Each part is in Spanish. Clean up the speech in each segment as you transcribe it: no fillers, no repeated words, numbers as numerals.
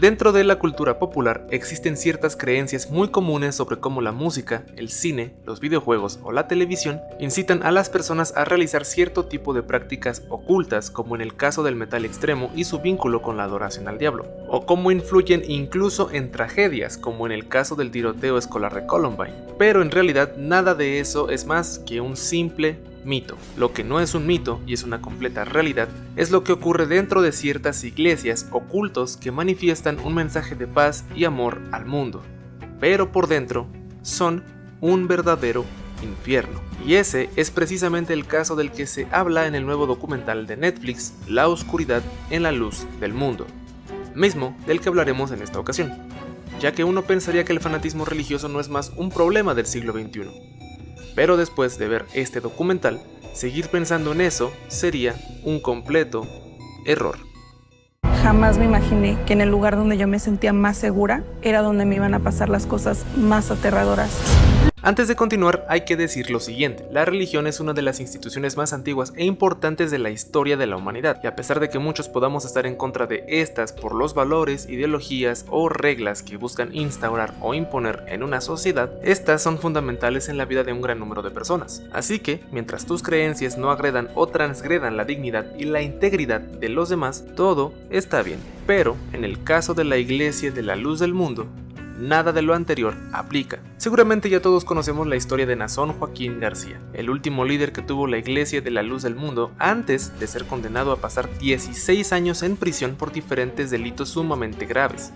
Dentro de la cultura popular existen ciertas creencias muy comunes sobre cómo la música, el cine, los videojuegos o la televisión incitan a las personas a realizar cierto tipo de prácticas ocultas, como en el caso del metal extremo y su vínculo con la adoración al diablo, o cómo influyen incluso en tragedias, como en el caso del tiroteo escolar de Columbine. Pero en realidad nada de eso es más que un simple mito. Lo que no es un mito y es una completa realidad es lo que ocurre dentro de ciertas iglesias o cultos que manifiestan un mensaje de paz y amor al mundo, pero por dentro son un verdadero infierno. Y ese es precisamente el caso del que se habla en el nuevo documental de Netflix, La oscuridad en la luz del mundo, mismo del que hablaremos en esta ocasión, ya que uno pensaría que el fanatismo religioso no es más un problema del siglo XXI. Pero después de ver este documental, seguir pensando en eso sería un completo error. Jamás me imaginé que en el lugar donde yo me sentía más segura era donde me iban a pasar las cosas más aterradoras. Antes de continuar, hay que decir lo siguiente: la religión es una de las instituciones más antiguas e importantes de la historia de la humanidad, y a pesar de que muchos podamos estar en contra de estas por los valores, ideologías o reglas que buscan instaurar o imponer en una sociedad, estas son fundamentales en la vida de un gran número de personas. Así que, mientras tus creencias no agredan o transgredan la dignidad y la integridad de los demás, todo está bien. Pero, en el caso de la Iglesia de la Luz del Mundo, nada de lo anterior aplica. Seguramente ya todos conocemos la historia de Nazón Joaquín García, el último líder que tuvo la Iglesia de la Luz del Mundo antes de ser condenado a pasar 16 años en prisión por diferentes delitos sumamente graves.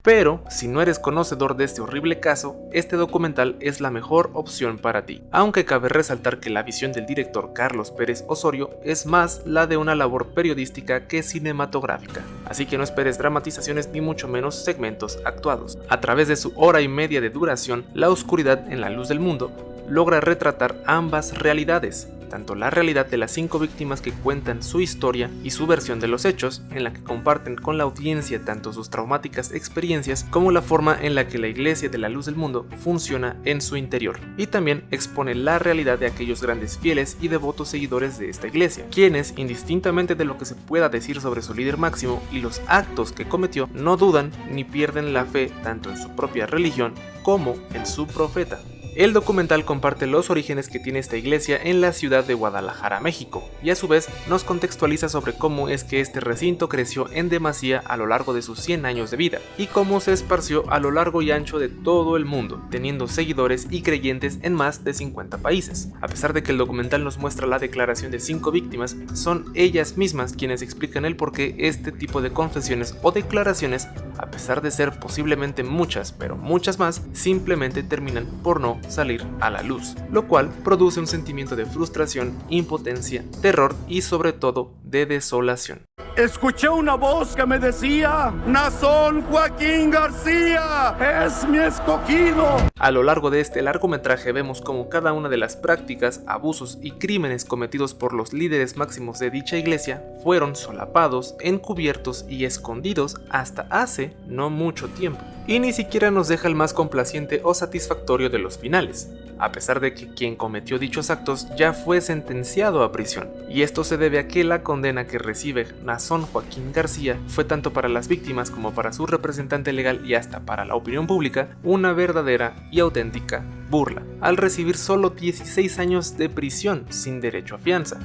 Pero, si no eres conocedor de este horrible caso, este documental es la mejor opción para ti, aunque cabe resaltar que la visión del director Carlos Pérez Osorio es más la de una labor periodística que cinematográfica, así que no esperes dramatizaciones ni mucho menos segmentos actuados. A través de su hora y media de duración, La oscuridad en la luz del mundo logra retratar ambas realidades, tanto la realidad de las 5 víctimas que cuentan su historia y su versión de los hechos, en la que comparten con la audiencia tanto sus traumáticas experiencias como la forma en la que la Iglesia de la Luz del Mundo funciona en su interior, y también expone la realidad de aquellos grandes fieles y devotos seguidores de esta iglesia, quienes, indistintamente de lo que se pueda decir sobre su líder máximo y los actos que cometió, no dudan ni pierden la fe tanto en su propia religión como en su profeta. El documental comparte los orígenes que tiene esta iglesia en la ciudad de Guadalajara, México, y a su vez nos contextualiza sobre cómo es que este recinto creció en demasía a lo largo de sus 100 años de vida, y cómo se esparció a lo largo y ancho de todo el mundo, teniendo seguidores y creyentes en más de 50 países. A pesar de que el documental nos muestra la declaración de 5 víctimas, son ellas mismas quienes explican el por qué este tipo de confesiones o declaraciones, a pesar de ser posiblemente muchas, pero muchas más, simplemente terminan por no salir a la luz, lo cual produce un sentimiento de frustración, impotencia, terror y sobre todo de desolación. Escuché una voz que me decía: Nazón Joaquín García es mi escogido. A lo largo de este largometraje vemos cómo cada una de las prácticas, abusos y crímenes cometidos por los líderes máximos de dicha iglesia fueron solapados, encubiertos y escondidos hasta hace no mucho tiempo, y ni siquiera nos deja el más complaciente o satisfactorio de los finales, a pesar de que quien cometió dichos actos ya fue sentenciado a prisión, y esto se debe a que la condena que recibe Nazón Joaquín García fue tanto para las víctimas como para su representante legal y hasta para la opinión pública una verdadera y auténtica burla, al recibir solo 16 años de prisión sin derecho a fianza.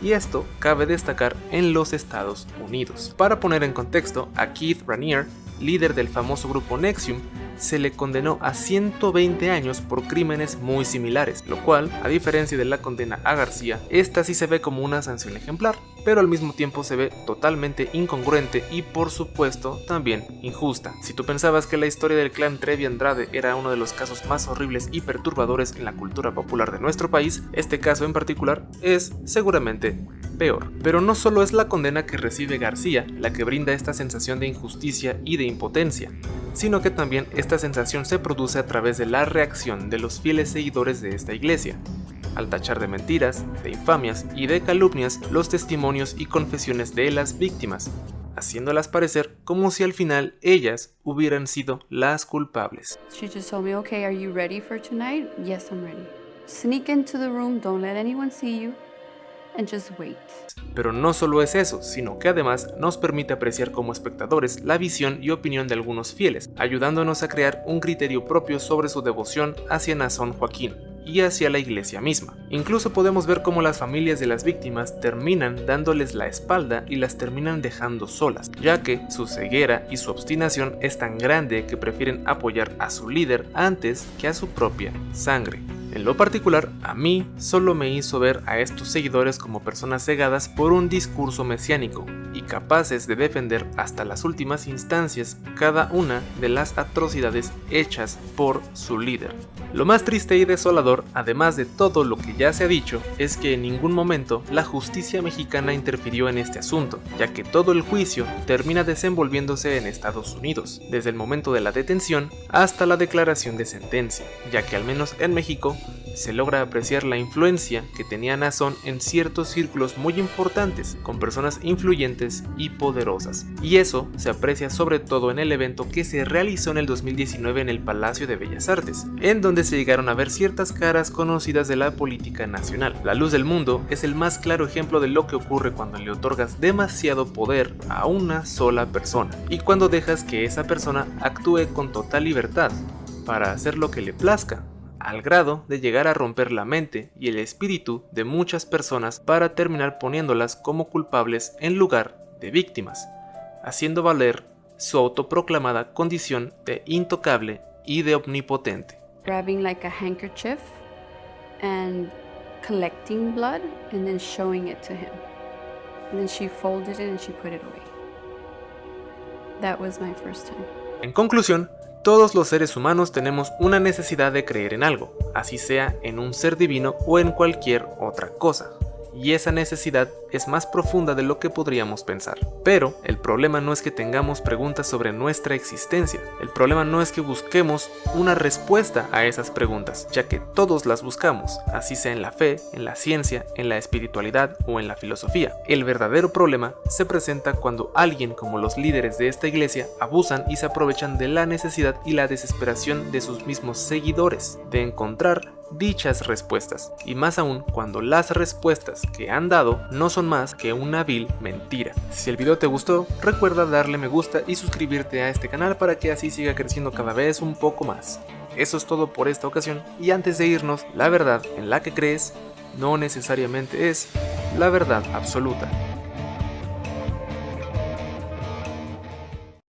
Y esto cabe destacar en los Estados Unidos. Para poner en contexto, a Keith Raniere, líder del famoso grupo NXIVM, se le condenó a 120 años por crímenes muy similares, lo cual, a diferencia de la condena a García, esta sí se ve como una sanción ejemplar, pero al mismo tiempo se ve totalmente incongruente y por supuesto también injusta. Si tú pensabas que la historia del clan Trevi Andrade era uno de los casos más horribles y perturbadores en la cultura popular de nuestro país, este caso en particular es seguramente peor. Pero no solo es la condena que recibe García la que brinda esta sensación de injusticia y de impotencia, sino que también esta sensación se produce a través de la reacción de los fieles seguidores de esta iglesia, al tachar de mentiras, de infamias y de calumnias los testimonios y confesiones de las víctimas, haciéndolas parecer como si al final ellas hubieran sido las culpables. She just told me, okay, are you ready for tonight? Yes, I'm ready. Sneak into the room, don't let anyone see you. and just wait. Pero no solo es eso, sino que además nos permite apreciar como espectadores la visión y opinión de algunos fieles, ayudándonos a crear un criterio propio sobre su devoción hacia Nazón Joaquín y hacia la iglesia misma. Incluso podemos ver cómo las familias de las víctimas terminan dándoles la espalda y las terminan dejando solas, ya que su ceguera y su obstinación es tan grande que prefieren apoyar a su líder antes que a su propia sangre. En lo particular, a mí solo me hizo ver a estos seguidores como personas cegadas por un discurso mesiánico y capaces de defender hasta las últimas instancias cada una de las atrocidades hechas por su líder. Lo más triste y desolador, además de todo lo que ya se ha dicho, es que en ningún momento la justicia mexicana interfirió en este asunto, ya que todo el juicio termina desenvolviéndose en Estados Unidos, desde el momento de la detención hasta la declaración de sentencia, ya que al menos en México se logra apreciar la influencia que tenía Nazón en ciertos círculos muy importantes, con personas influyentes y poderosas. Y eso se aprecia sobre todo en el evento que se realizó en el 2019 en el Palacio de Bellas Artes, en donde se llegaron a ver ciertas caras conocidas de la política nacional. La Luz del Mundo es el más claro ejemplo de lo que ocurre cuando le otorgas demasiado poder a una sola persona, y cuando dejas que esa persona actúe con total libertad para hacer lo que le plazca, al grado de llegar a romper la mente y el espíritu de muchas personas para terminar poniéndolas como culpables en lugar de víctimas, haciendo valer su autoproclamada condición de intocable y de omnipotente. Grabbing like a handkerchief and collecting blood and then showing it to him. And then she folded it and she put it away. That was my first time. En conclusión, todos los seres humanos tenemos una necesidad de creer en algo, así sea en un ser divino o en cualquier otra cosa. Y esa necesidad es más profunda de lo que podríamos pensar. Pero el problema no es que tengamos preguntas sobre nuestra existencia. El problema no es que busquemos una respuesta a esas preguntas, ya que todos las buscamos, así sea en la fe, en la ciencia, en la espiritualidad o en la filosofía. El verdadero problema se presenta cuando alguien como los líderes de esta iglesia abusan y se aprovechan de la necesidad y la desesperación de sus mismos seguidores de encontrar dichas respuestas, y más aún cuando las respuestas que han dado no son más que una vil mentira. Si el video te gustó, recuerda darle me gusta y suscribirte a este canal para que así siga creciendo cada vez un poco más. Eso es todo por esta ocasión, y antes de irnos, la verdad en la que crees no necesariamente es la verdad absoluta.